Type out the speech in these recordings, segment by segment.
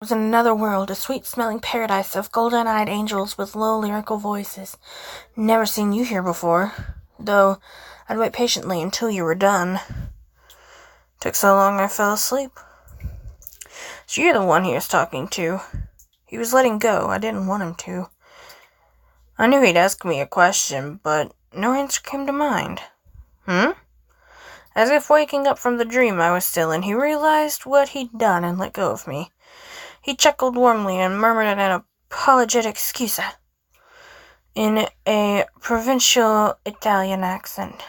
was in another world, a sweet-smelling paradise of golden-eyed angels with low lyrical voices. Never seen you here before, though I'd wait patiently until you were done. Took so long I fell asleep. So you're the one he was talking to. He was letting go. I didn't want him to. I knew he'd ask me a question, but no answer came to mind. As if waking up from the dream I was still in, he realized what he'd done and let go of me. He chuckled warmly and murmured an apologetic scusa in a provincial Italian accent.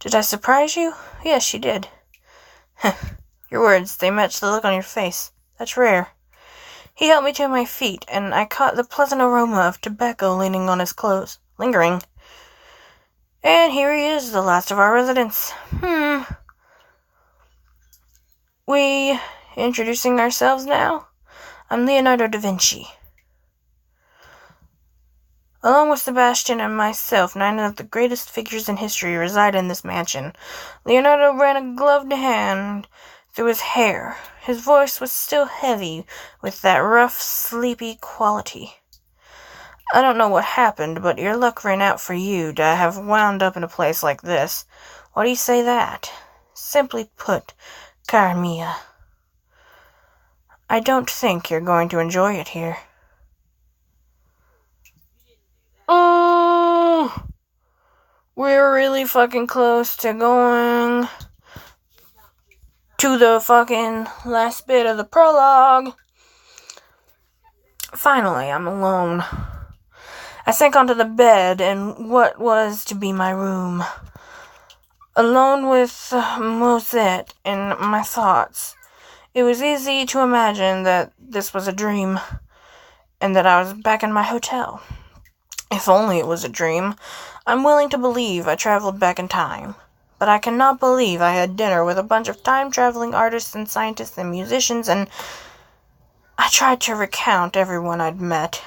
Did I surprise you? Yes, you did. Your words, they match the look on your face. That's rare. He helped me to my feet, and I caught the pleasant aroma of tobacco leaning on his clothes, lingering. And here he is, the last of our residents. We introducing ourselves now? I'm Leonardo da Vinci. Along with Sebastian and myself, 9 of the greatest figures in history reside in this mansion. Leonardo ran a gloved hand through his hair. His voice was still heavy with that rough, sleepy quality. I don't know what happened, but your luck ran out for you to have wound up in a place like this. Why do you say that? Simply put, cara mia, I don't think you're going to enjoy it here. Oh, we're really fucking close to going to the fucking last bit of the prologue. Finally, I'm alone. I sank onto the bed in what was to be my room, alone with Mosette and my thoughts. It was easy to imagine that this was a dream, and that I was back in my hotel. If only it was a dream. I'm willing to believe I traveled back in time, but I cannot believe I had dinner with a bunch of time-traveling artists and scientists and musicians, and I tried to recount everyone I'd met.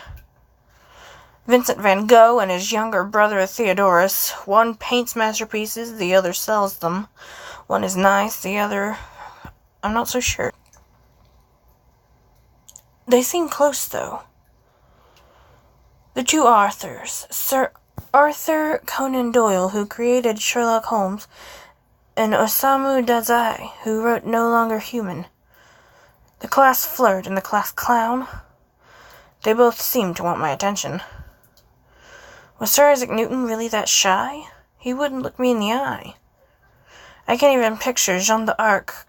Vincent van Gogh and his younger brother Theodorus. One paints masterpieces, the other sells them. One is nice, the other, I'm not so sure. They seem close, though. The 2 Arthurs, Sir Arthur Conan Doyle, who created Sherlock Holmes, and Osamu Dazai, who wrote No Longer Human. The class flirt and the class clown. They both seemed to want my attention. Was Sir Isaac Newton really that shy? He wouldn't look me in the eye. I can't even picture Jeanne d'Arc.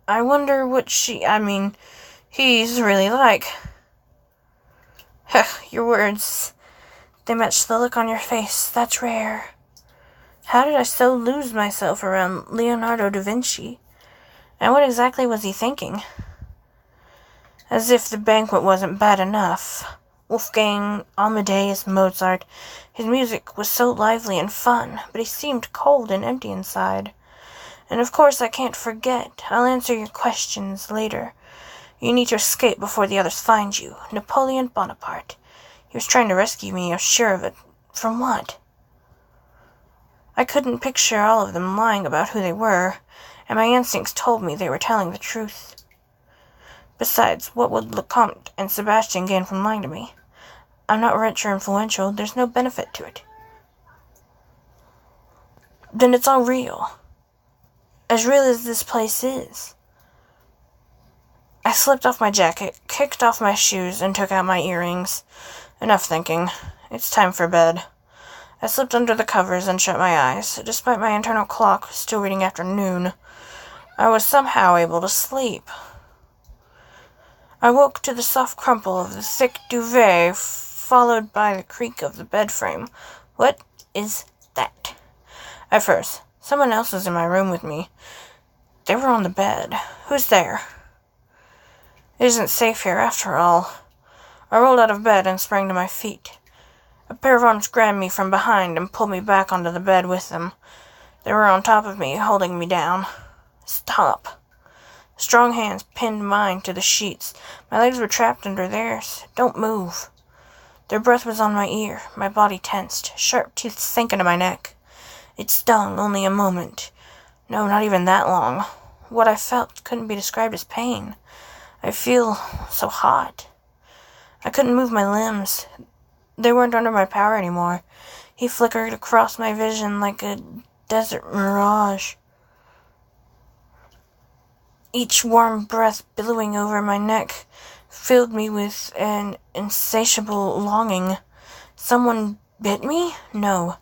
I wonder what he's really like. Your words, they match the look on your face. That's rare. How did I so lose myself around Leonardo da Vinci? And what exactly was he thinking? As if the banquet wasn't bad enough. Wolfgang Amadeus Mozart. His music was so lively and fun, but he seemed cold and empty inside. And of course I can't forget. I'll answer your questions later. You need to escape before the others find you. Napoleon Bonaparte. He was trying to rescue me, I was sure of it. From what? I couldn't picture all of them lying about who they were, and my instincts told me they were telling the truth. Besides, what would Lecomte and Sebastian gain from lying to me? I'm not rich or influential. There's no benefit to it. Then it's all real. As real as this place is. I slipped off my jacket, kicked off my shoes, and took out my earrings. Enough thinking. It's time for bed. I slipped under the covers and shut my eyes. Despite my internal clock still reading afternoon, I was somehow able to sleep. I woke to the soft crumple of the thick duvet, followed by the creak of the bed frame. What is that? At first, someone else was in my room with me. They were on the bed. Who's there? It isn't safe here after all. I rolled out of bed and sprang to my feet. A pair of arms grabbed me from behind and pulled me back onto the bed with them. They were on top of me, holding me down. Stop. Strong hands pinned mine to the sheets. My legs were trapped under theirs. Don't move. Their breath was on my ear. My body tensed. Sharp teeth sank into my neck. It stung only a moment. No, not even that long. What I felt couldn't be described as pain. I feel so hot. I couldn't move my limbs. They weren't under my power anymore. He flickered across my vision like a desert mirage. Each warm breath billowing over my neck filled me with an insatiable longing. Someone bit me? No.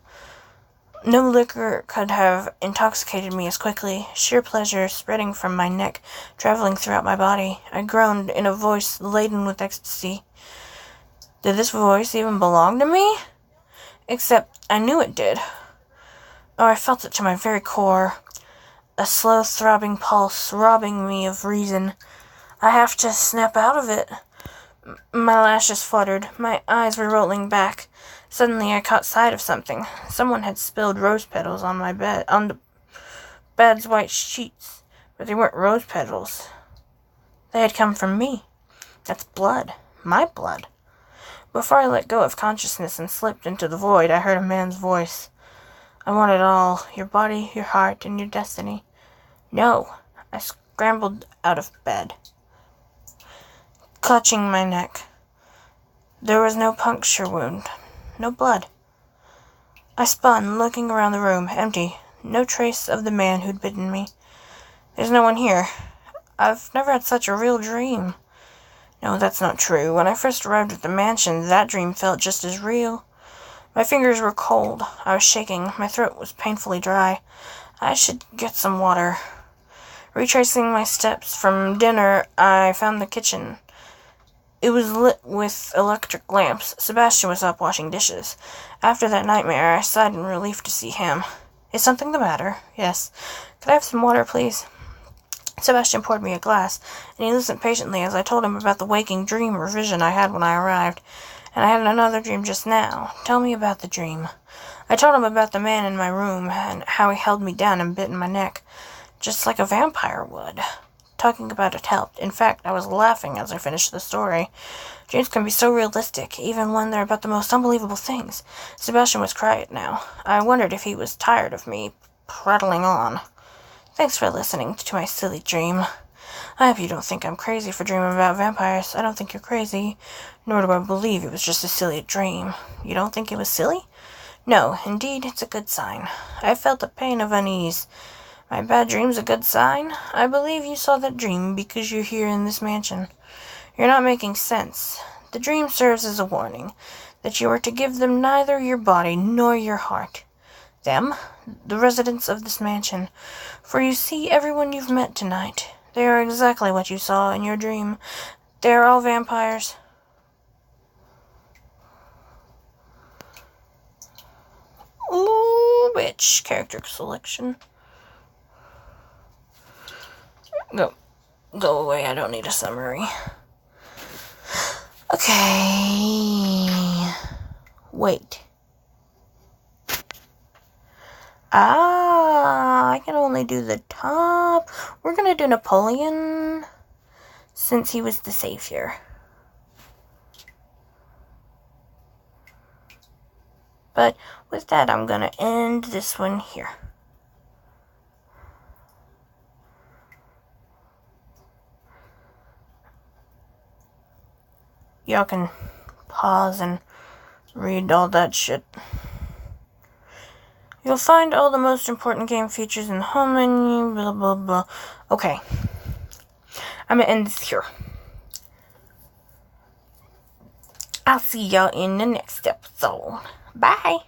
No liquor could have intoxicated me as quickly, sheer pleasure spreading from my neck, traveling throughout my body. I groaned in a voice laden with ecstasy. Did this voice even belong to me? Except I knew it did. Oh, I felt it to my very core. A slow throbbing pulse robbing me of reason. I have to snap out of it. My lashes fluttered. My eyes were rolling back. Suddenly I caught sight of something. Someone had spilled rose petals on the bed's white sheets, but they weren't rose petals. They had come from me. That's blood. My blood. Before I let go of consciousness and slipped into the void, I heard a man's voice. I want it all. Your body, your heart, and your destiny. No. I scrambled out of bed, clutching my neck. There was no puncture wound. No blood. I spun, looking around the room, empty. No trace of the man who'd bitten me. There's no one here. I've never had such a real dream. No, that's not true. When I first arrived at the mansion, that dream felt just as real. My fingers were cold. I was shaking. My throat was painfully dry. I should get some water. Retracing my steps from dinner, I found the kitchen. It was lit with electric lamps. Sebastian was up washing dishes. After that nightmare, I sighed in relief to see him. Is something the matter? Yes. Could I have some water, please? Sebastian poured me a glass, and he listened patiently as I told him about the waking dream or vision I had when I arrived. And I had another dream just now. Tell me about the dream. I told him about the man in my room, and how he held me down and bit in my neck, just like a vampire would. Talking about it helped. In fact, I was laughing as I finished the story. Dreams can be so realistic, even when they're about the most unbelievable things. Sebastian was quiet now. I wondered if he was tired of me prattling on. Thanks for listening to my silly dream. I hope you don't think I'm crazy for dreaming about vampires. I don't think you're crazy, nor do I believe it was just a silly dream. You don't think it was silly? No, indeed, it's a good sign. I felt a pain of unease. My bad dream's a good sign? I believe you saw that dream because you're here in this mansion. You're not making sense. The dream serves as a warning that you are to give them neither your body nor your heart. Them? The residents of this mansion. For you see, everyone you've met tonight, they are exactly what you saw in your dream. They are all vampires. Ooh, bitch. Character selection. Go away, I don't need a summary. Okay. Wait. I can only do the top. We're gonna do Napoleon, since he was the savior. But with that, I'm gonna end this one here. Y'all can pause and read all that shit. You'll find all the most important game features in the home menu, blah, blah, blah. Okay. I'm gonna end this here. I'll see y'all in the next episode. Bye.